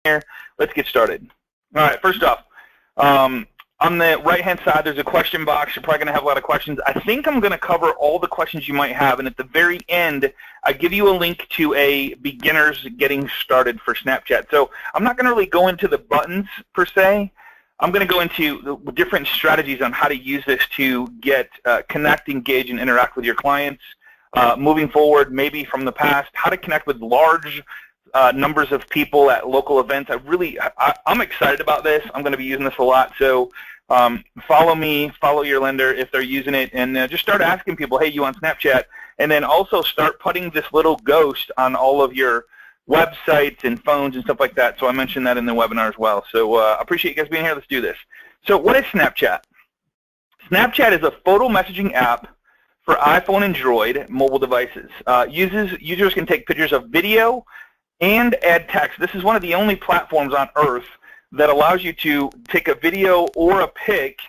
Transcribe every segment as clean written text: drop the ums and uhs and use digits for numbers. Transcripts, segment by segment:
here. Let's get started. All right, first off, on the right-hand side, there's a question box. You're probably going to have a lot of questions. I think I'm going to cover all the questions you might have, and at the very end, I give you a link to a beginner's getting started for Snapchat. So I'm not going to really go into the buttons per se. I'm going to go into the different strategies on how to use this to get connect, engage, and interact with your clients. Moving forward, maybe from the past, how to connect with large numbers of people at local events. I'm excited about this. I'm going to be using this a lot. So follow me, follow your lender if they're using it, and just start asking people, hey, you on Snapchat? And then also start putting this little ghost on all of your websites and phones and stuff like that. So I mentioned that in the webinar as well. So I appreciate you guys being here. Let's do this. So what is Snapchat? Snapchat is a photo messaging app for iPhone and Android mobile devices. Users can take pictures of video and add text. This is one of the only platforms on earth that allows you to take a video or a pic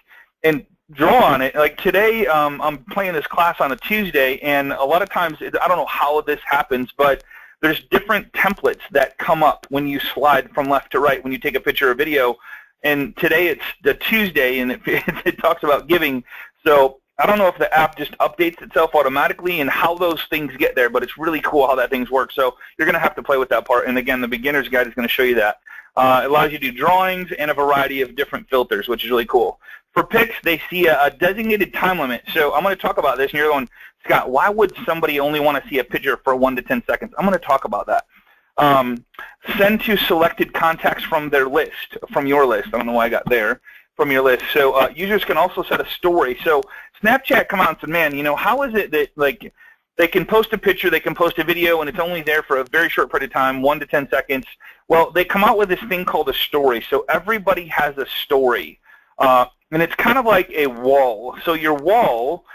and draw on it. Like today, I'm playing this class on a Tuesday, and a lot of times, I don't know how this happens, but there's different templates that come up when you slide from left to right when you take a picture or video. And today it's the Tuesday, and it talks about giving. So I don't know if the app just updates itself automatically and how those things get there, but it's really cool how that things work. So you're going to have to play with that part. And again, the beginner's guide is going to show you that. It allows you to do drawings and a variety of different filters, which is really cool. For pics, they see a designated time limit. So I'm going to talk about this, and you're going, Scott, why would somebody only want to see a picture for 1 to 10 seconds? I'm going to talk about that. Send to selected contacts from their list, from your list. I don't know why I got there. From your list. So users can also set a story. So Snapchat come out and said, man, you know, how is it that like they can post a picture, they can post a video, and it's only there for a very short period of time, 1 to 10 seconds. Well, they come out with this thing called a story. So everybody has a story. And it's kind of like a wall. So your wall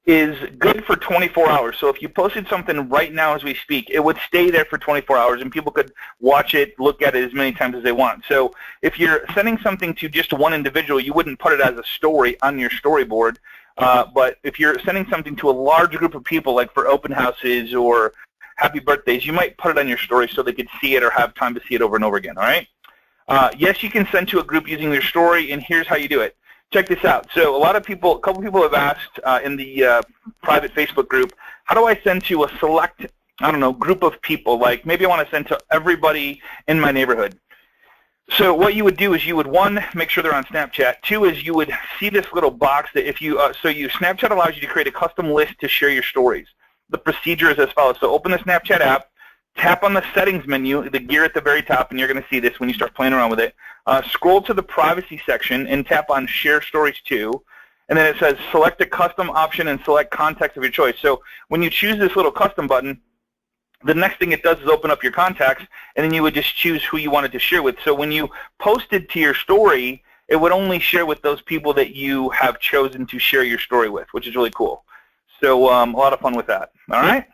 is good for 24 hours. So if you posted something right now as we speak, it would stay there for 24 hours, and people could watch it, look at it as many times as they want. So if you're sending something to just one individual, you wouldn't put it as a story on your storyboard. But if you're sending something to a large group of people, like for open houses or happy birthdays, you might put it on your story so they could see it or have time to see it over and over again, all right? Yes, you can send to a group using your story, and here's how you do it. Check this out. So a couple people have asked in the private Facebook group, how do I send to a select, I don't know, group of people? Like maybe I want to send to everybody in my neighborhood. So what you would do is you would, one, make sure they're on Snapchat. Two is you would see this little box that if you, Snapchat allows you to create a custom list to share your stories. The procedure is as follows. So open the Snapchat app, tap on the settings menu, the gear at the very top, and you're going to see this when you start playing around with it. Scroll to the privacy section and tap on share stories to, and then it says select a custom option and select context of your choice. So when you choose this little custom button, the next thing it does is open up your contacts, and then you would just choose who you wanted to share with. So when you posted to your story, it would only share with those people that you have chosen to share your story with, which is really cool. So a lot of fun with that. All right?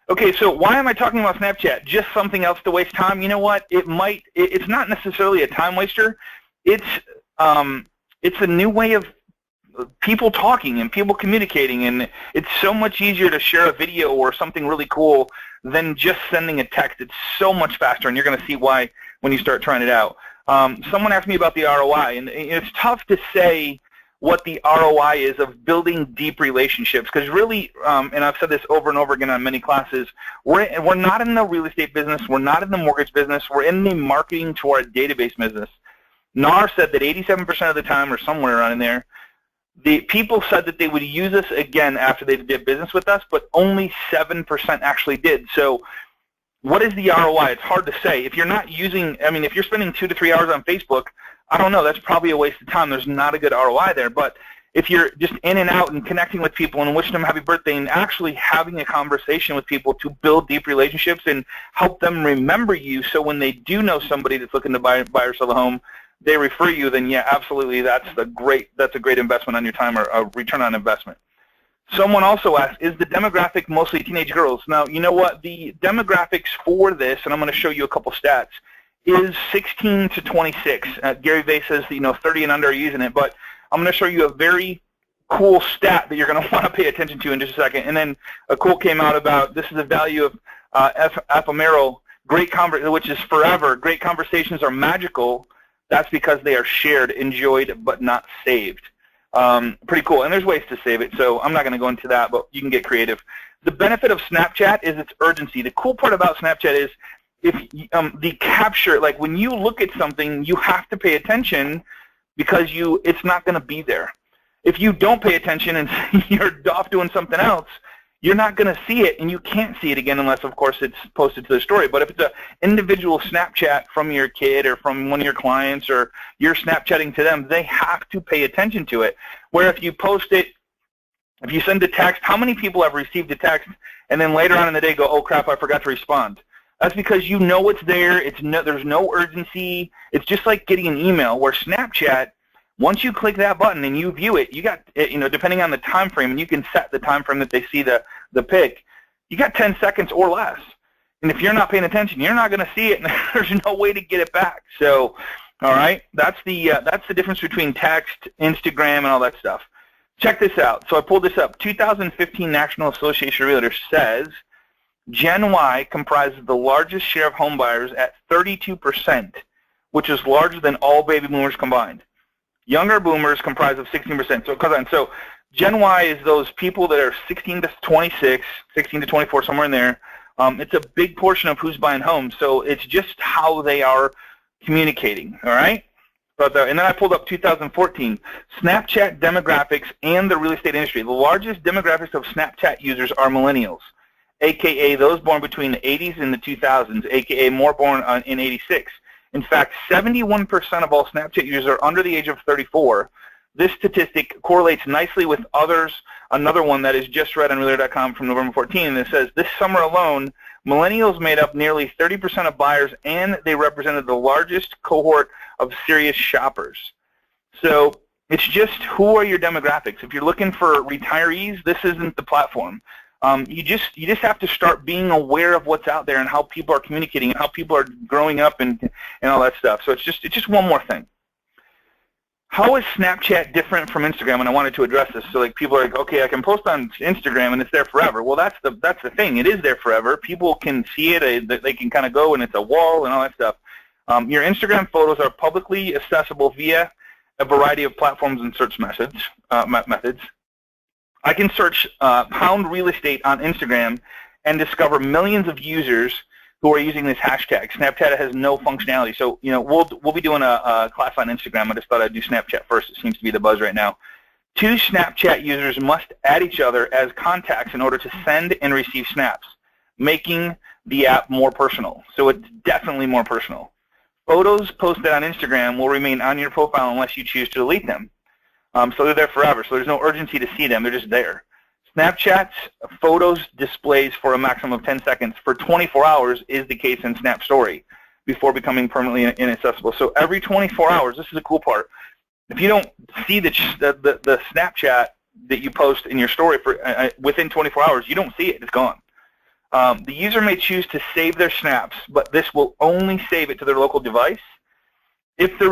Okay, so why am I talking about Snapchat? Just something else to waste time? You know what? It's not necessarily a time waster. It's a new way of people talking and people communicating, and it's so much easier to share a video or something really cool than just sending a text. It's so much faster, and you're going to see why when you start trying it out. Someone asked me about the ROI, and it's tough to say what the ROI is of building deep relationships, because really, and I've said this over and over again on many classes, we're not in the real estate business, we're not in the mortgage business, we're in the marketing to our database business. NAR said that 87% of the time, or somewhere around in there, the people said that they would use us again after they did business with us, but only 7% actually did. So what is the ROI? It's hard to say. If you're not using, I mean, if you're spending 2 to 3 hours on Facebook, I don't know, that's probably a waste of time. There's not a good ROI there. But if you're just in and out and connecting with people and wishing them happy birthday and actually having a conversation with people to build deep relationships and help them remember you, so when they do know somebody that's looking to buy or sell a home, they refer you, then yeah, absolutely, that's a great investment on your time, or a return on investment. Someone also asked, is the demographic mostly teenage girls? Now, you know what? The demographics for this, and I'm going to show you a couple stats, is 16 to 26. Gary Vay says, 30 and under are using it, but I'm going to show you a very cool stat that you're going to want to pay attention to in just a second. And then a quote came out about, this is the value of ephemeral which is forever. Great conversations are magical. That's because they are shared, enjoyed, but not saved. Pretty cool. And there's ways to save it, so I'm not going to go into that, but you can get creative. The benefit of Snapchat is its urgency. The cool part about Snapchat is if the capture, like when you look at something, you have to pay attention because it's not going to be there. If you don't pay attention and you're off doing something else, you're not going to see it, and you can't see it again unless, of course, it's posted to the story. But if it's an individual Snapchat from your kid or from one of your clients or you're Snapchatting to them, they have to pay attention to it. Where if you post it, if you send a text, how many people have received a text and then later on in the day go, oh, crap, I forgot to respond? That's because you know it's there. There's no urgency. It's just like getting an email where Snapchat, once you click that button and you view it, you got, depending on the time frame, and you can set the time frame that they see the pic, you got 10 seconds or less. And if you're not paying attention, you're not going to see it, and there's no way to get it back. So, all right, that's the difference between text, Instagram, and all that stuff. Check this out. So I pulled this up. 2015 National Association of Realtors says Gen Y comprises the largest share of home buyers at 32%, which is larger than all baby boomers combined. Younger boomers comprise of 16%. So Gen Y is those people that are 16 to 26, 16 to 24, somewhere in there. It's a big portion of who's buying homes. So it's just how they are communicating, all right? And then I pulled up 2014, Snapchat demographics and the real estate industry. The largest demographics of Snapchat users are millennials, a.k.a. those born between the 80s and the 2000s, a.k.a. more born in 86. In fact, 71% of all Snapchat users are under the age of 34. This statistic correlates nicely with another one that is just read on Realtor.com from November 14, and it says, this summer alone, millennials made up nearly 30% of buyers, and they represented the largest cohort of serious shoppers. So it's just, who are your demographics? If you're looking for retirees, this isn't the platform. You just have to start being aware of what's out there and how people are communicating and how people are growing up and all that stuff. So it's just one more thing. How is Snapchat different from Instagram? And I wanted to address this. So like people are like, okay, I can post on Instagram and it's there forever. Well, that's the thing. It is there forever. People can see it. They can kind of go and it's a wall and all that stuff. Your Instagram photos are publicly accessible via a variety of platforms and search methods. I can search pound real estate on Instagram and discover millions of users who are using this hashtag. Snapchat has no functionality. So, we'll be doing a class on Instagram. I just thought I'd do Snapchat first. It seems to be the buzz right now. 2 Snapchat users must add each other as contacts in order to send and receive snaps, making the app more personal. So it's definitely more personal. Photos posted on Instagram will remain on your profile unless you choose to delete them. So they're there forever, so there's no urgency to see them. They're just there. Snapchat's photos displays for a maximum of 10 seconds for 24 hours is the case in Snap Story before becoming permanently inaccessible. So every 24 hours, this is the cool part. If you don't see the Snapchat that you post in your story for within 24 hours, you don't see it. It's gone. The user may choose to save their snaps, but this will only save it to their local device if the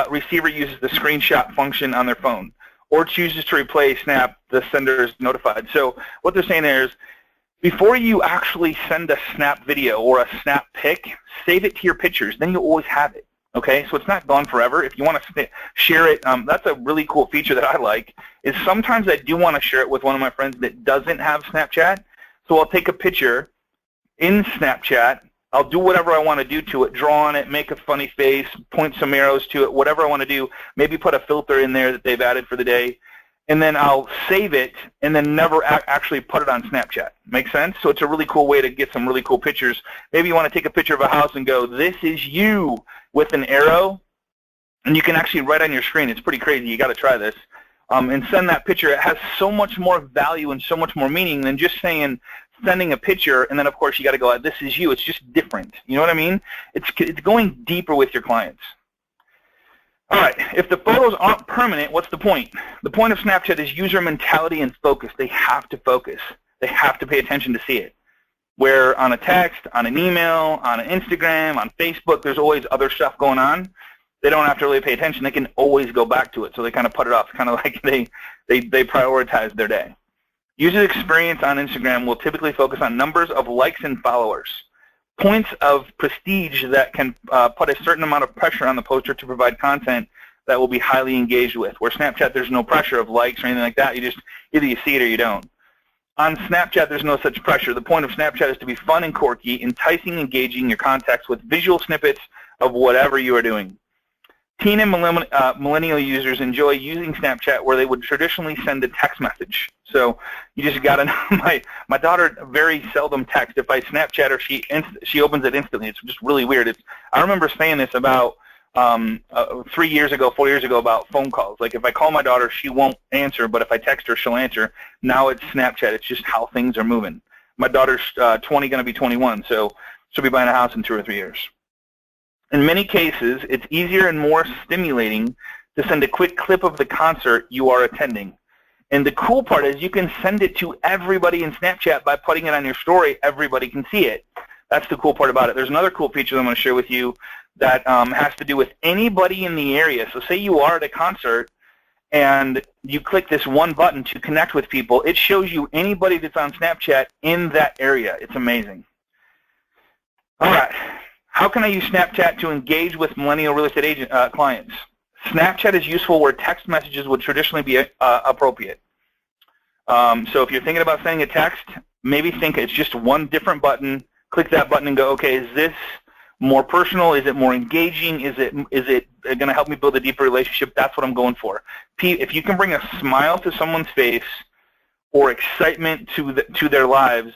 receiver uses the screenshot function on their phone or chooses to replay Snap, the sender is notified. So what they're saying there is, before you actually send a Snap video or a Snap pic, save it to your pictures. Then you'll always have it, okay? So it's not gone forever. If you want to share it, that's a really cool feature that I like, is sometimes I do want to share it with one of my friends that doesn't have Snapchat. So I'll take a picture in Snapchat. I'll do whatever I want to do to it, draw on it, make a funny face, point some arrows to it, whatever I want to do, maybe put a filter in there that they've added for the day, and then I'll save it and then never actually put it on Snapchat. Make sense? So it's a really cool way to get some really cool pictures. Maybe you want to take a picture of a house and go, this is you, with an arrow, and you can actually write on your screen. It's pretty crazy. You got to try this. And send that picture. It has so much more value and so much more meaning than just sending a picture, and then of course you got to go, this is you. It's just different. You know what I mean? It's going deeper with your clients. All right, if the photos aren't permanent, what's the point? The point of Snapchat is user mentality and focus. They have to focus. They have to pay attention to see it. Where on a text, on an email, on an Instagram, on Facebook, there's always other stuff going on. They don't have to really pay attention. They can always go back to it. So they kind of put it off. It's kind of like they prioritize their day. User experience on Instagram will typically focus on numbers of likes and followers. points of prestige that can put a certain amount of pressure on the poster to provide content that will be highly engaged with. Where Snapchat, there's no pressure of likes or anything like that. You just, either you see it or you don't. On Snapchat, there's no such pressure. The point of Snapchat is to be fun and quirky, enticing, engaging your contacts with visual snippets of whatever you are doing. Teen and millennial users enjoy using Snapchat where they would traditionally send a text message. So you just got to know, my daughter very seldom texts. If I Snapchat her, she opens it instantly. It's just really weird. I remember saying this about 3 years ago, 4 years ago about phone calls. Like if I call my daughter, she won't answer, but if I text her, she'll answer. Now it's Snapchat. It's just how things are moving. My daughter's 20, going to be 21, so she'll be buying a house in 2 or 3 years. In many cases, it's easier and more stimulating to send a quick clip of the concert you are attending. And the cool part is you can send it to everybody in Snapchat by putting it on your story. Everybody can see it. That's the cool part about it. There's another cool feature I'm going to share with you that has to do with anybody in the area. So say you are at a concert and you click this one button to connect with people. It shows you anybody that's on Snapchat in that area. It's amazing. All right. How can I use Snapchat to engage with millennial real estate clients? Snapchat is useful where text messages would traditionally be appropriate. So if you're thinking about sending a text, maybe think it's just one different button. Click that button and go, okay, is this more personal? Is it more engaging? Is it going to help me build a deeper relationship? That's what I'm going for. If you can bring a smile to someone's face or excitement to their lives,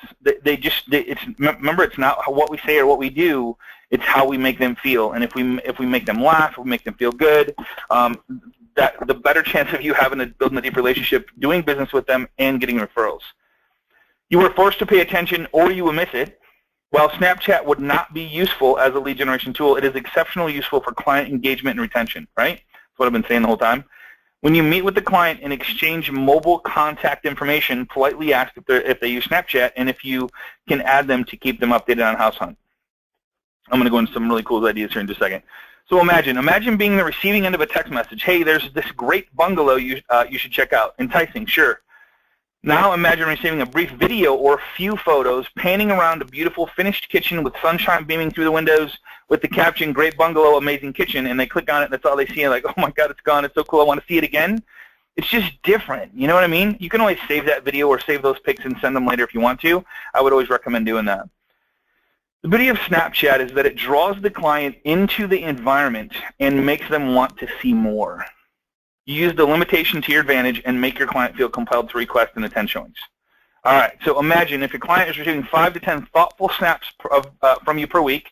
remember, it's not what we say or what we do. It's how we make them feel. And if we make them laugh, we make them feel good, the better chance of you building a deep relationship, doing business with them, and getting referrals. You were forced to pay attention or you will miss it. While Snapchat would not be useful as a lead generation tool, it is exceptionally useful for client engagement and retention, right? That's what I've been saying the whole time. When you meet with the client and exchange mobile contact information, politely ask if they use Snapchat and if you can add them to keep them updated on House Hunt. I'm going to go into some really cool ideas here in just a second. So imagine being the receiving end of a text message. Hey, there's this great bungalow you should check out. Enticing, sure. Now imagine receiving a brief video or a few photos panning around a beautiful finished kitchen with sunshine beaming through the windows with the caption, great bungalow, amazing kitchen, and they click on it and that's all they see, and like, oh my God, it's gone, it's so cool, I want to see it again. It's just different, you know what I mean? You can always save that video or save those pics and send them later if you want to. I would always recommend doing that. The beauty of Snapchat is that it draws the client into the environment and makes them want to see more. You use the limitation to your advantage and make your client feel compelled to request and attend showings. All right, so imagine if your client is receiving 5 to 10 thoughtful snaps from you per week,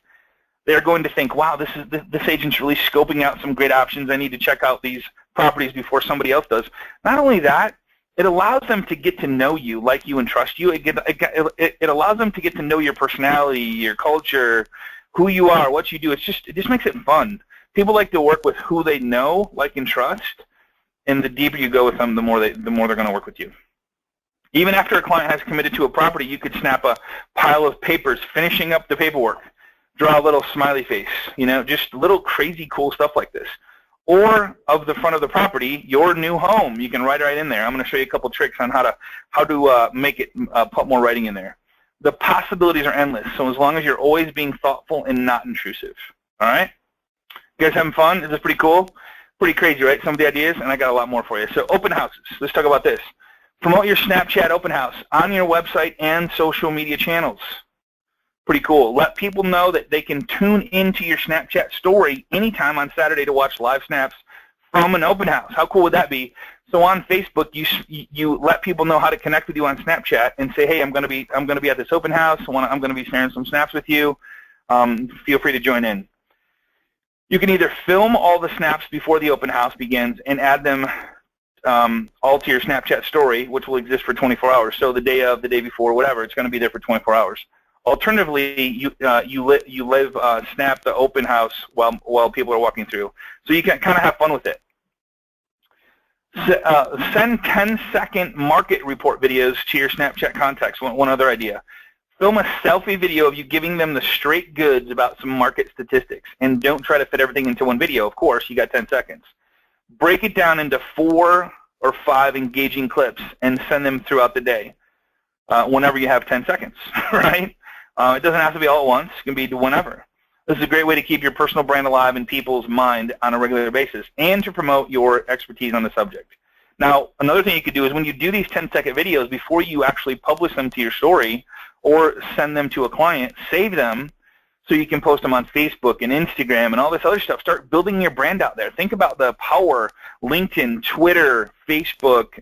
they're going to think, wow, this agent's really scoping out some great options. I need to check out these properties before somebody else does. Not only that, it allows them to get to know you, like you, and trust you. It allows them to get to know your personality, your culture, who you are, what you do. It just makes it fun. People like to work with who they know, like, and trust. And the deeper you go with them, the more they're going to work with you. Even after a client has committed to a property, you could snap a pile of papers, finishing up the paperwork, draw a little smiley face, just little crazy cool stuff like this. Or of the front of the property, your new home. You can write right in there. I'm going to show you a couple tricks on how to make it put more writing in there. The possibilities are endless. So as long as you're always being thoughtful and not intrusive. All right? You guys having fun? Is this pretty cool? Pretty crazy, right? Some of the ideas, and I got a lot more for you. So open houses. Let's talk about this. Promote your Snapchat open house on your website and social media channels. Pretty cool. Let people know that they can tune into your Snapchat story anytime on Saturday to watch live snaps from an open house. How cool would that be? So on Facebook, you let people know how to connect with you on Snapchat and say, hey, I'm going to be at this open house. I'm going to be sharing some snaps with you. Feel free to join in. You can either film all the snaps before the open house begins and add them all to your Snapchat story, which will exist for 24 hours. So the day of, the day before, whatever, it's going to be there for 24 hours. Alternatively, you snap the open house while people are walking through. So you can kind of have fun with it. Send 10-second market report videos to your Snapchat contacts. One other idea. Film a selfie video of you giving them the straight goods about some market statistics. And don't try to fit everything into one video. Of course, you got 10 seconds. Break it down into 4 or 5 engaging clips and send them throughout the day whenever you have 10 seconds, right? It doesn't have to be all at once. It can be whenever. This is a great way to keep your personal brand alive in people's mind on a regular basis and to promote your expertise on the subject. Now, another thing you could do is when you do these 10-second videos, before you actually publish them to your story or send them to a client, save them so you can post them on Facebook and Instagram and all this other stuff. Start building your brand out there. Think about the power, LinkedIn, Twitter, Facebook,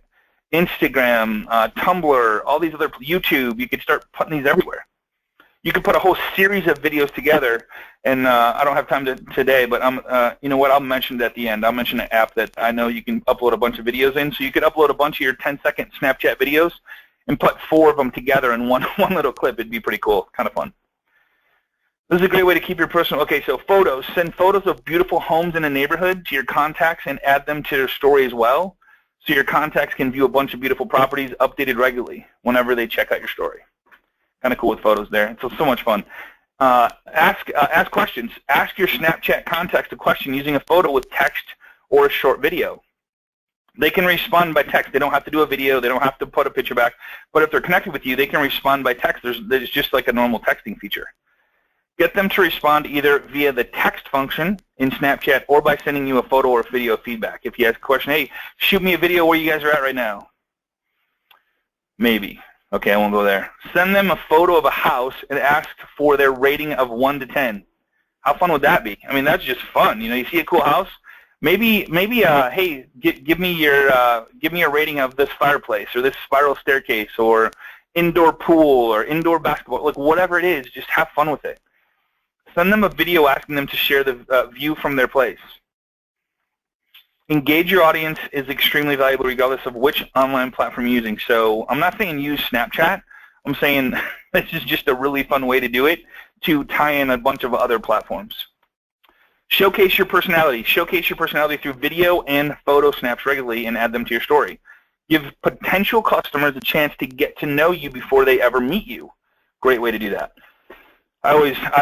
Instagram, Tumblr, all these other, YouTube. You could start putting these everywhere. You could put a whole series of videos together, and I don't have time today, but you know what? I'll mention it at the end. I'll mention an app that I know you can upload a bunch of videos in. So you could upload a bunch of your 10-second Snapchat videos and put 4 of them together in one little clip. It'd be pretty cool, kind of fun. This is a great way to keep your personal. Okay, so photos. Send photos of beautiful homes in a neighborhood to your contacts and add them to their story as well, so your contacts can view a bunch of beautiful properties updated regularly whenever they check out your story. Kind of cool with photos there. It's so much fun. Ask questions. Ask your Snapchat contacts a question using a photo with text or a short video. They can respond by text. They don't have to do a video. They don't have to put a picture back. But if they're connected with you, they can respond by text. There's just like a normal texting feature. Get them to respond either via the text function in Snapchat or by sending you a photo or video feedback. If you ask a question, hey, shoot me a video where you guys are at right now. Maybe. Okay, I won't go there. Send them a photo of a house and ask for their rating of 1 to 10. How fun would that be? I mean, that's just fun. You know, you see a cool house, maybe, hey, give me a rating of this fireplace or this spiral staircase or indoor pool or indoor basketball, like whatever it is. Just have fun with it. Send them a video asking them to share the view from their place. Engage your audience is extremely valuable regardless of which online platform you're using. So I'm not saying use Snapchat. I'm saying this is just a really fun way to do it, to tie in a bunch of other platforms. Showcase your personality. Showcase your personality through video and photo snaps regularly and add them to your story. Give potential customers a chance to get to know you before they ever meet you. Great way to do that. I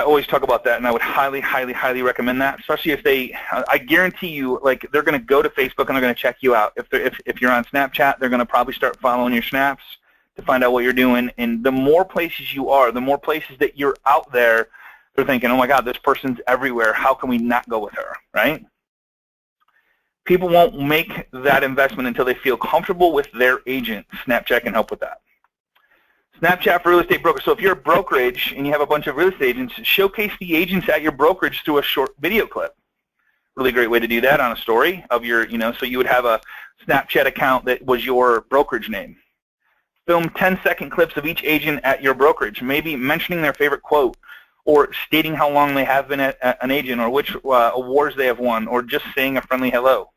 always talk about that, and I would highly, highly, highly recommend that, especially if I guarantee you, like, they're going to go to Facebook and they're going to check you out. If you're on Snapchat, they're going to probably start following your snaps to find out what you're doing. And the more places you are, the more places that you're out there, they're thinking, oh my God, this person's everywhere. How can we not go with her, right? People won't make that investment until they feel comfortable with their agent. Snapchat can help with that. Snapchat for real estate brokers. So if you're a brokerage and you have a bunch of real estate agents, showcase the agents at your brokerage through a short video clip. Really great way to do that on a story of your, so you would have a Snapchat account that was your brokerage name. Film 10-second clips of each agent at your brokerage, maybe mentioning their favorite quote or stating how long they have been an agent or which awards they have won or just saying a friendly hello.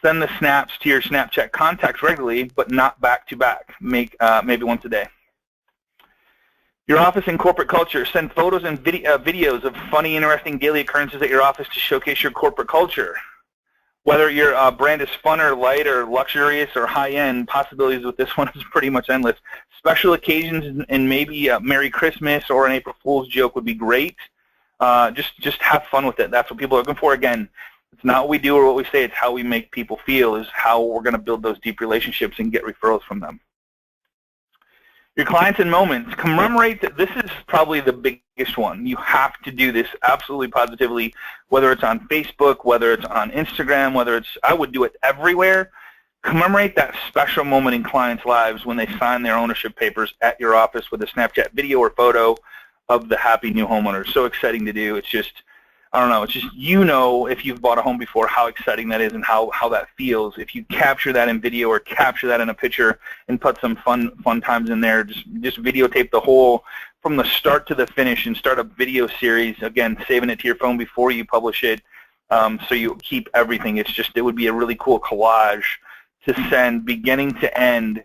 Send the snaps to your Snapchat contacts regularly, but not back-to-back. Maybe once a day. Your office and corporate culture. Send photos and videos of funny, interesting daily occurrences at your office to showcase your corporate culture. Whether your brand is fun or light or luxurious or high-end, possibilities with this one is pretty much endless. Special occasions and maybe a Merry Christmas or an April Fool's joke would be great. Just have fun with it. That's what people are looking for. Again, it's not what we do or what we say, it's how we make people feel, is how we're going to build those deep relationships and get referrals from them. Your clients and moments. Commemorate that. This is probably the biggest one. You have to do this absolutely positively, whether it's on Facebook, whether it's on Instagram, I would do it everywhere. Commemorate that special moment in clients' lives when they sign their ownership papers at your office with a Snapchat video or photo of the happy new homeowner. So exciting to do. It's just, I don't know, it's just, if you've bought a home before, how exciting that is and how that feels. If you capture that in video or capture that in a picture and put some fun times in there, just videotape the whole, from the start to the finish, and start a video series, again, saving it to your phone before you publish it, so you keep everything. It would be a really cool collage to send beginning to end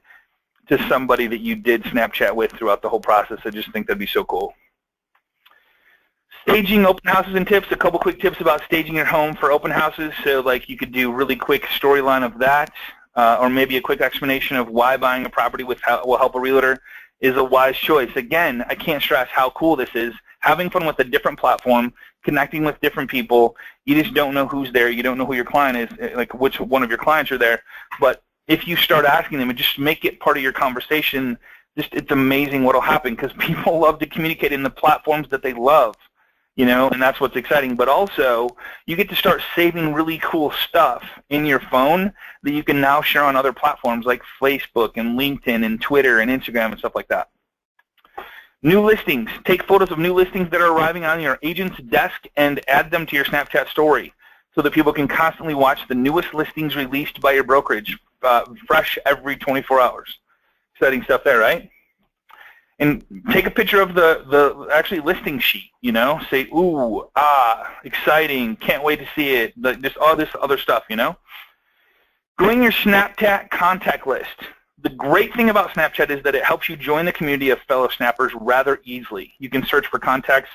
to somebody that you did Snapchat with throughout the whole process. I just think that'd be so cool. Staging open houses and tips. A couple quick tips about staging your home for open houses. So like you could do really quick storyline of that, or maybe a quick explanation of why buying a property will help a realtor is a wise choice. Again, I can't stress how cool this is. Having fun with a different platform, connecting with different people. You just don't know who's there. You don't know who your client is, like which one of your clients are there. But if you start asking them and just make it part of your conversation, just it's amazing what will happen because people love to communicate in the platforms that they love, you know, and that's what's exciting. But also, you get to start saving really cool stuff in your phone that you can now share on other platforms like Facebook and LinkedIn and Twitter and Instagram and stuff like that. New listings. Take photos of new listings that are arriving on your agent's desk and add them to your Snapchat story so that people can constantly watch the newest listings released by your brokerage, fresh every 24 hours. Exciting stuff there, right? And take a picture of the actually listing sheet, you know, say, ooh, ah, exciting, can't wait to see it, just all this other stuff, you know. Growing your Snapchat contact list. The great thing about Snapchat is that it helps you join the community of fellow snappers rather easily. You can search for contacts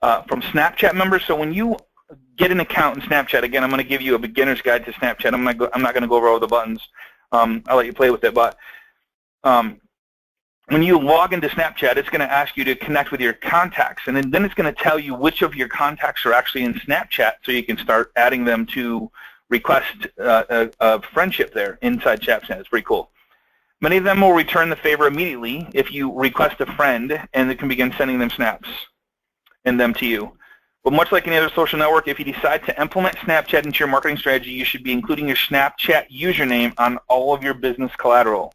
from Snapchat members, so when you get an account in Snapchat, again, I'm going to give you a beginner's guide to Snapchat. I'm not going to go over all the buttons. I'll let you play with it, but when you log into Snapchat, it's going to ask you to connect with your contacts, and then it's going to tell you which of your contacts are actually in Snapchat so you can start adding them to request a friendship there inside Snapchat. It's pretty cool. Many of them will return the favor immediately if you request a friend, and it can begin sending them snaps and them to you. But much like any other social network, if you decide to implement Snapchat into your marketing strategy, you should be including your Snapchat username on all of your business collateral.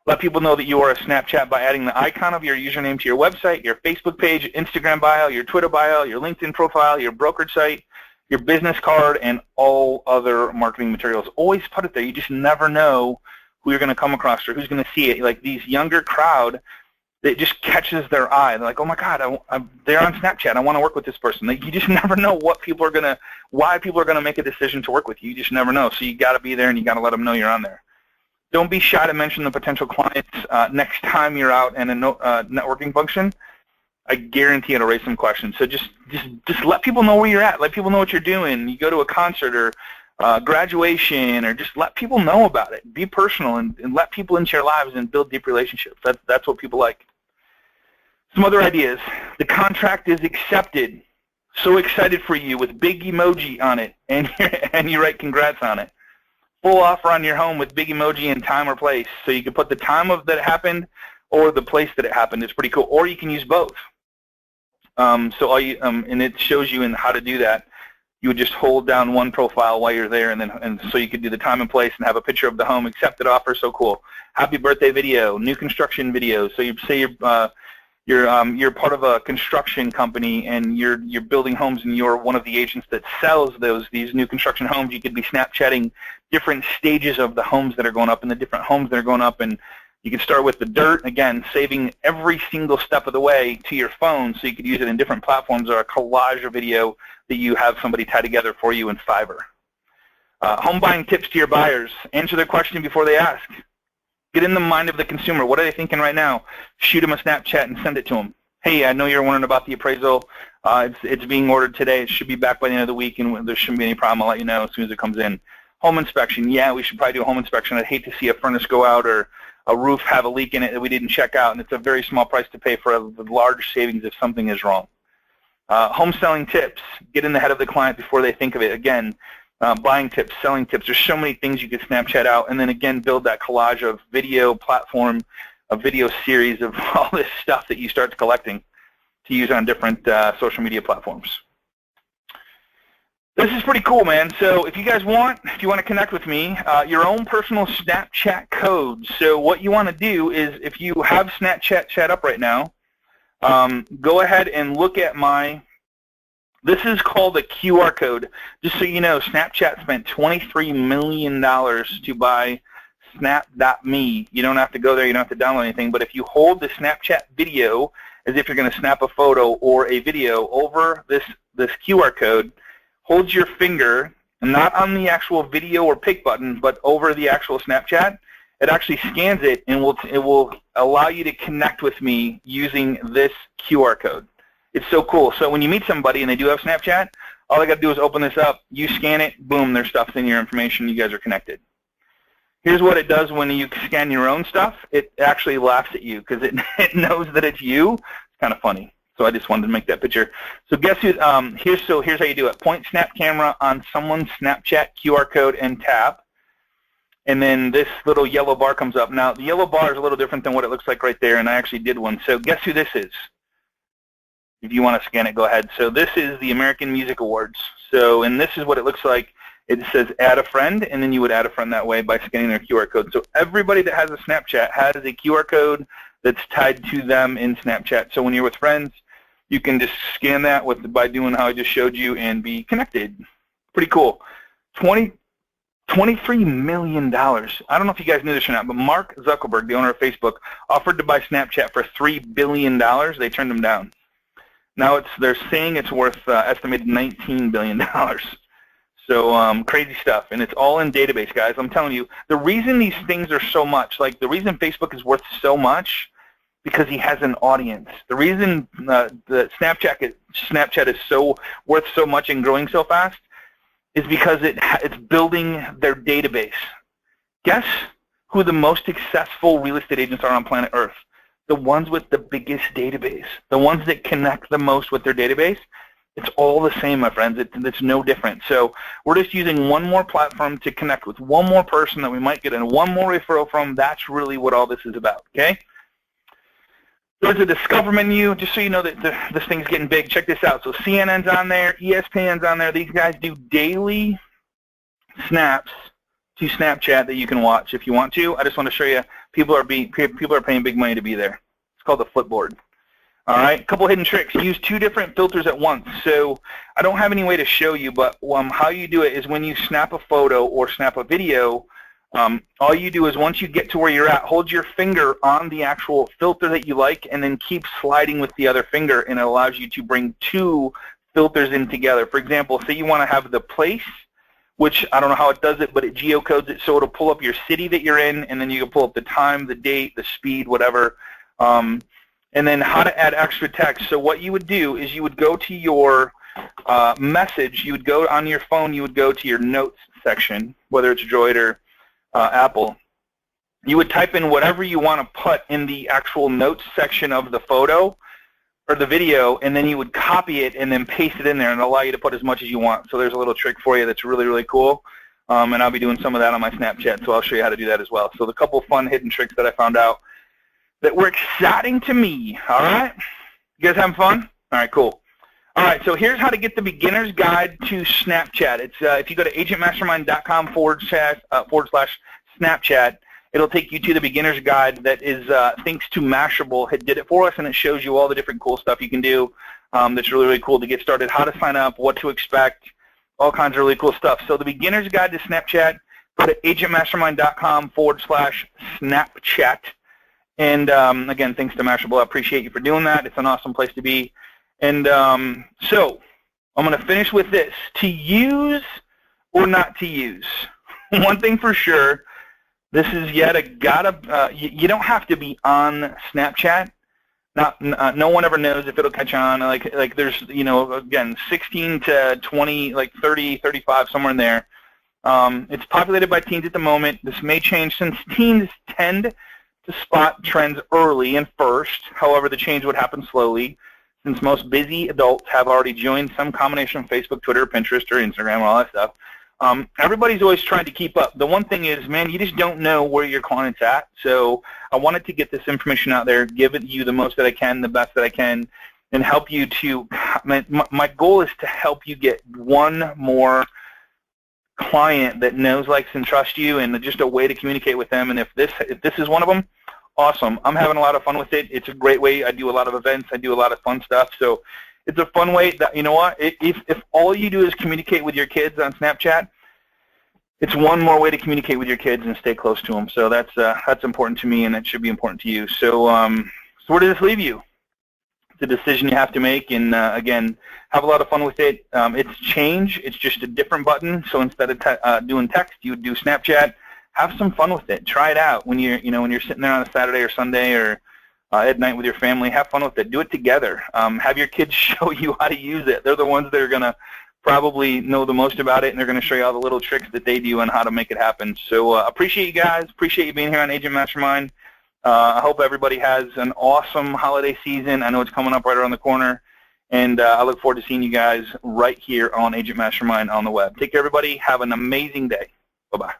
Let people know that you are a Snapchat by adding the icon of your username to your website, your Facebook page, Instagram bio, your Twitter bio, your LinkedIn profile, your brokerage site, your business card, and all other marketing materials. Always put it there. You just never know who you're going to come across or who's going to see it. Like these younger crowd, it just catches their eye. They're like, oh my God, they're on Snapchat. I want to work with this person. Like, you just never know what people are going to, why people are going to make a decision to work with you. You just never know. So you got to be there and you got to let them know you're on there. Don't be shy to mention the potential clients next time you're out in a networking function. I guarantee it'll raise some questions. So just let people know where you're at. Let people know what you're doing. You go to a concert or graduation, or just let people know about it. Be personal and let people into your lives and build deep relationships. That's what people like. Some other ideas. The contract is accepted. So excited for you with big emoji on it, and you write congrats on it. Full offer on your home with big emoji and time or place. So you can put the time of that it happened or the place that it happened. It's pretty cool. Or you can use both. And it shows you in how to do that. You would just hold down one profile while you're there, and so you could do the time and place and have a picture of the home, accepted offer. So cool. Happy birthday video, new construction video. So you say you're part of a construction company and you're building homes and you're one of the agents that sells these new construction homes. You could be Snapchatting different stages of the homes that are going up and the different homes that are going up, and you can start with the dirt, again, saving every single step of the way to your phone so you could use it in different platforms, or a collage or video that you have somebody tie together for you in Fiverr. Home buying tips to your buyers. Answer their question before they ask. Get in the mind of the consumer. What are they thinking right now? Shoot them a Snapchat and send it to them. Hey, I know you're wondering about the appraisal. It's being ordered today. It should be back by the end of the week, and there shouldn't be any problem. I'll let you know as soon as it comes in. Home inspection. Yeah, we should probably do a home inspection. I'd hate to see a furnace go out or a roof have a leak in it that we didn't check out, and it's a very small price to pay for a large savings if something is wrong. Home selling tips. Get in the head of the client before they think of it. Again, buying tips, selling tips. There's so many things you could Snapchat out, and then again build that collage of video platform, a video series of all this stuff that you start collecting to use on different social media platforms. This is pretty cool, man. So if you want to connect with me, your own personal Snapchat code. So what you want to do is, if you have Snapchat set up right now, go ahead and look at this is called a QR code. Just so you know, Snapchat spent $23 million to buy Snap.me. You don't have to go there. You don't have to download anything. But if you hold the Snapchat video as if you're going to snap a photo or a video over this QR code, hold your finger not on the actual video or pick button, but over the actual Snapchat. It actually scans it, and it will allow you to connect with me using this QR code. It's so cool. So when you meet somebody and they do have Snapchat, all they got to do is open this up. You scan it, boom, their stuff's in your information. You guys are connected. Here's what it does when you scan your own stuff. It actually laughs at you because it knows that it's you. It's kind of funny. So I just wanted to make that picture. So guess who? Here's how you do it. Point Snap camera on someone's Snapchat QR code and tap. and then this little yellow bar comes up. Now, the yellow bar is a little different than what it looks like right there, and I actually did one. So guess who this is? If you want to scan it, go ahead. So this is the American Music Awards. So, and this is what it looks like. It says add a friend, and then you would add a friend that way by scanning their QR code. So everybody that has a Snapchat has a QR code that's tied to them in Snapchat. So when you're with friends, you can just scan that by doing how I just showed you and be connected. Pretty cool. $23 million. I don't know if you guys knew this or not, but Mark Zuckerberg, the owner of Facebook, offered to buy Snapchat for $3 billion. They turned him down. Now they're saying it's worth estimated $19 billion. So crazy stuff, and it's all in database, guys. I'm telling you, the reason these things are so much, like the reason Facebook is worth so much, because he has an audience. The reason the Snapchat is so worth so much and growing so fast is because it's building their database. Guess who the most successful real estate agents are on planet Earth? The ones with the biggest database, the ones that connect the most with their database. It's all the same, my friends. It's no different. So we're just using one more platform to connect with one more person that we might get in one more referral from. That's really what all this is about, okay? There's a Discover menu, just so you know that this thing's getting big. Check this out. So CNN's on there, ESPN's on there. These guys do daily snaps to Snapchat that you can watch if you want to. I just want to show you people are paying big money to be there. It's called the Flipboard. All right, a couple hidden tricks. Use 2 different filters at once. So I don't have any way to show you, but how you do it is when you snap a photo or snap a video, all you do is once you get to where you're at, hold your finger on the actual filter that you like and then keep sliding with the other finger, and it allows you to bring 2 filters in together. For example, say you want to have the place, which I don't know how it does it, but it geocodes it so it'll pull up your city that you're in, and then you can pull up the time, the date, the speed, whatever. And then how to add extra text. So what you would do is you would go to your message, you would go on your phone, you would go to your notes section, whether it's Droid or Apple. You would type in whatever you want to put in the actual notes section of the photo or the video, and then you would copy it and then paste it in there, and it'll allow you to put as much as you want. So there's a little trick for you that's really, really cool. And I'll be doing some of that on my Snapchat, so I'll show you how to do that as well. So the couple fun hidden tricks that I found out that were exciting to me, all right? You guys having fun? All right, cool. All right, so here's how to get the beginner's guide to Snapchat. It's if you go to agentmastermind.com/Snapchat, it'll take you to the beginner's guide that is, thanks to Mashable, it did it for us, and it shows you all the different cool stuff you can do that's really, really cool to get started, how to sign up, what to expect, all kinds of really cool stuff. So the beginner's guide to Snapchat, go to agentmastermind.com/Snapchat. And again, thanks to Mashable. I appreciate you for doing that. It's an awesome place to be. And so I'm going to finish with this. To use or not to use. One thing for sure, this is yet a you don't have to be on Snapchat. No one ever knows if it'll catch on. Like there's, again, 16 to 20, like 30, 35, somewhere in there. It's populated by teens at the moment. This may change since teens tend to spot trends early and first. However, the change would happen slowly since most busy adults have already joined some combination of Facebook, Twitter, Pinterest, or Instagram, and all that stuff. Everybody's always trying to keep up. The one thing is, man, you just don't know where your client's at. So I wanted to get this information out there, give it you the most that I can, the best that I can, and help you to, my goal is to help you get one more client that knows, likes, and trusts you, and just a way to communicate with them. And if this is one of them, awesome. I'm having a lot of fun with it. It's a great way. I do a lot of events. I do a lot of fun stuff. So it's a fun way that, you know what, if all you do is communicate with your kids on Snapchat, it's one more way to communicate with your kids and stay close to them. So that's important to me, and that should be important to you. So where does this leave you? It's a decision you have to make, and again, have a lot of fun with it. It's change. It's just a different button. So instead of doing text, you would do Snapchat. Have some fun with it. Try it out when you're sitting there on a Saturday or Sunday or at night with your family. Have fun with it. Do it together. Have your kids show you how to use it. They're the ones that are going to probably know the most about it, and they're going to show you all the little tricks that they do and how to make it happen. So appreciate you guys. Appreciate you being here on Agent Mastermind. I hope everybody has an awesome holiday season. I know it's coming up right around the corner, and I look forward to seeing you guys right here on Agent Mastermind on the web. Take care, everybody. Have an amazing day. Bye-bye.